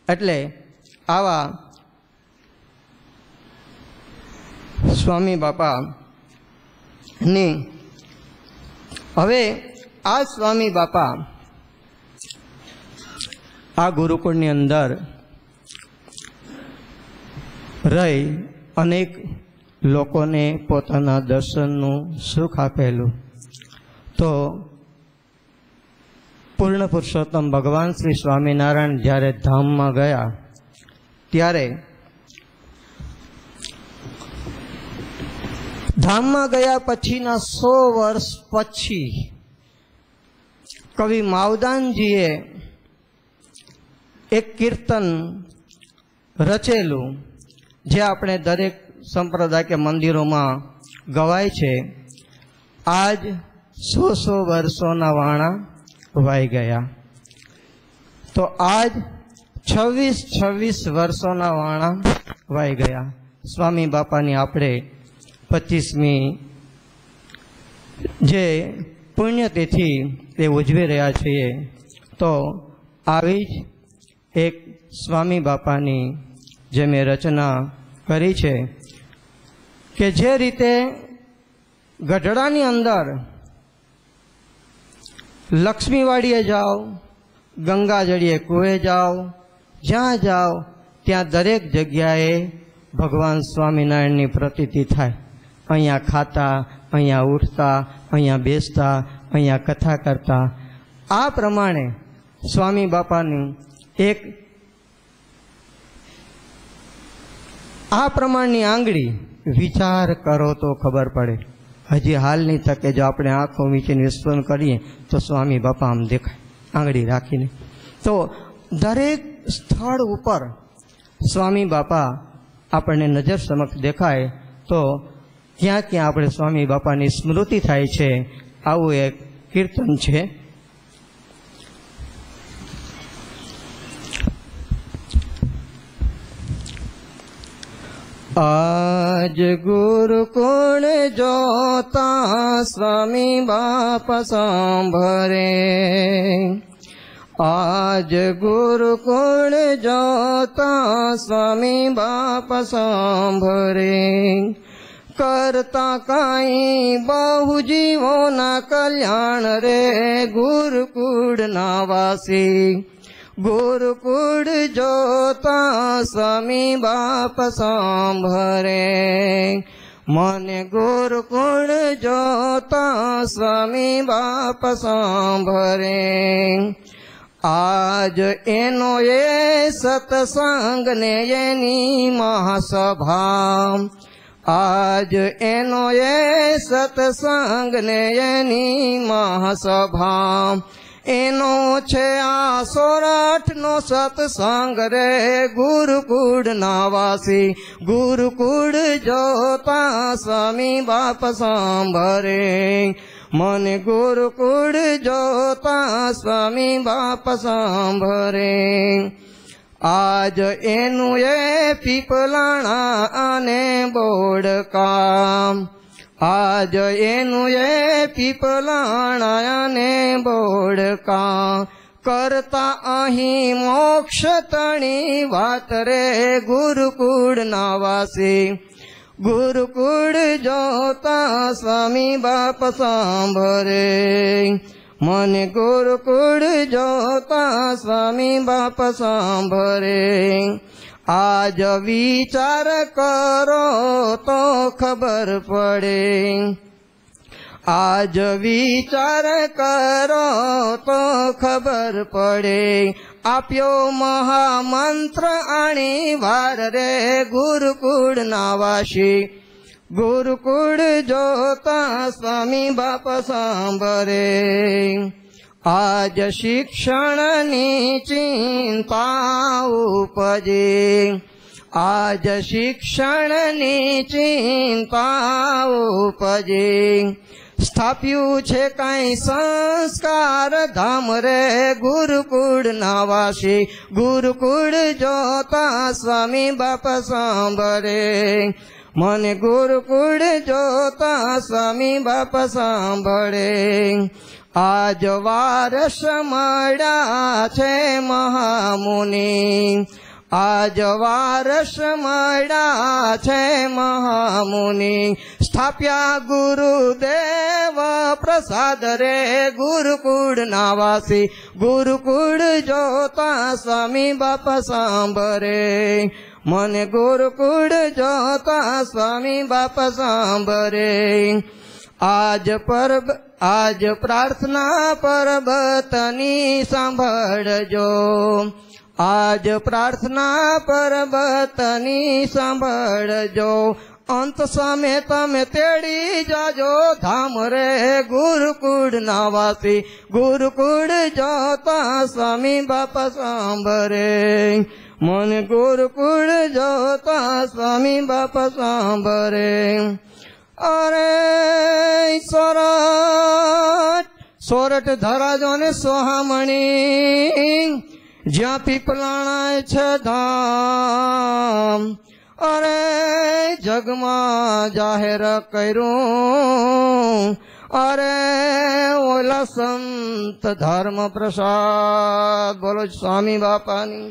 એટલે આવા સ્વામી બાપાની હવે આ સ્વામી બાપા આ ગુરુકુળની અંદર રહી અનેક લોકોને પોતાના દર્શનનું સુખ આપેલું. તો પૂર્ણ પુરુષોત્તમ ભગવાન શ્રી સ્વામિનારાયણ જ્યારે ધામમાં ગયા ત્યારે ધામમાં ગયા પછીના 100 વર્ષ પછી કવિ માવદાનજીએ એક કીર્તન રચેલું જે આપણે દરેક સંપ્રદાય કે મંદિરોમાં ગવાય છે. આજ 100 વર્ષોના વાણા વાઈ ગયા. તો આજ 26 વર્ષોના વાણા વાઈ ગયા. સ્વામી બાપાની આપણે 25મી જે પુણ્યતિથિ તે ઉજવી રહ્યા છીએ. તો આવી જ એક સ્વામી બાપાની જે મેં રચના કરી છે કે જે રીતે ગઢડાની અંદર લક્ષ્મીવાડીએ જાઓ, ગંગાજળીએ કૂએ જાઓ, જ્યાં જાઓ ત્યાં દરેક જગ્યાએ ભગવાન સ્વામિનારાયણની પ્રતીતિ થાય. અહીંયા ખાતા, અહીંયા ઉઠતા, અહીંયા બેસતા, અહીંયા કથા કરતા. આ પ્રમાણે સ્વામી બાપાની એક આ પ્રમાણની આંગળી વિચાર કરો તો ખબર પડે. હજી હાલની તકે જો આપણે આંખો વીંચીને વિસ્મરણ કરીએ તો સ્વામી બાપા આમ દેખાય આંગળી રાખીને. તો દરેક સ્થળ ઉપર સ્વામી બાપા આપણને નજર સમક્ષ દેખાય. તો ક્યાં ક્યાં આપણે સ્વામી બાપાની સ્મૃતિ થાય છે. આવું એક કીર્તન છે. આજ ગુરુકુળ જોતા સ્વામી બાપા સાંભરે, આજ ગુરુકુળ જોતા સ્વામી બાપા સાંભરે. કરતા કાંઈ બહુ જીવોના કલ્યાણ રે ગુરુકુળના વાસી. ગુરુકુળ જોતા સ્વામી બાપ સાંભરે, મને ગુરુકુળ જોતા સ્વામી બાપ સાંભરે. આજ એનો એ સત્સંગ ને એની મહાસભા, આજ એનો એ સત્સંગ ને એની મહાસભા. એનો છે આ 16નો સત્સંગ રે ગુરુકુળના વાસી. ગુરુકુળ જોતા સ્વામી બાપ સાંભરે, મને ગુરુકુળ જોતા સ્વામી બાપ સાંભરે. આજ એનું એ પીપલાણા અને બોડકા, આજ એનું એ પીપલાણા અને બોડકા. કરતા અહીં મોક્ષ તણી વાત રે ગુરુકુળના વાસી. ગુરુકુળ જોતા સ્વામી બાપ સાંભરે, મને ગુરુકુળ જોતા સ્વામી બાપ સાંભરે. આજ વિચાર કરો તો ખબર પડે, આજ વિચાર કરો તો ખબર પડે. આપ્યો મહામંત્ર આણી વાર રે ગુરુકુળના વાસી. ગુરુકુળ જોતા સ્વામી બાપ સાંભરે. આજ શિક્ષણની ચિંતા ઉપજે, આજ શિક્ષણની ચિંતા ઉપજે. સ્થાપ્યું છે કઈ સંસ્કાર ધામ રે ગુરુકુળના વાસી. ગુરુકુળ જોતા સ્વામી બાપ સાંભરે, મને ગુરુકુળ જોતા સ્વામી બાપ સાંભળે. આજ વારસ મળ્યા છે મહામુનિ, આજ વારસ મળ્યા છે મહામુનિ, સ્થાપ્યા ગુરુદેવ પ્રસાદ રે ગુરુકુળ નાવાસી, ગુરુકુળ જોતા સ્વામી બાપા સાંભરે, મને ગુરુકુળ જોતા સ્વામી બાપા સાંભરે. આજ પ્રાર્થના પરબતની સાંભળજો, આજ પ્રાર્થના પરબતની સાંભળજો, અંત સામે તમે તેડી જાજો ધામ રે ગુરુકુળ નાવાસી, ગુરુકુળ જોતા સ્વામી બાપા સાંભરે, મને ગુરુકુળ જોતા સ્વામી બાપા સાંભરે. અરે સોરઠ ધરાજો ને સોહામણી, જ્યાં પીપલાણા છે ધામ, અરે જગમાં જાહેર કર્યું, અરે ઓલા સંત ધર્મ પ્રસાદ. બોલો સ્વામી બાપાની.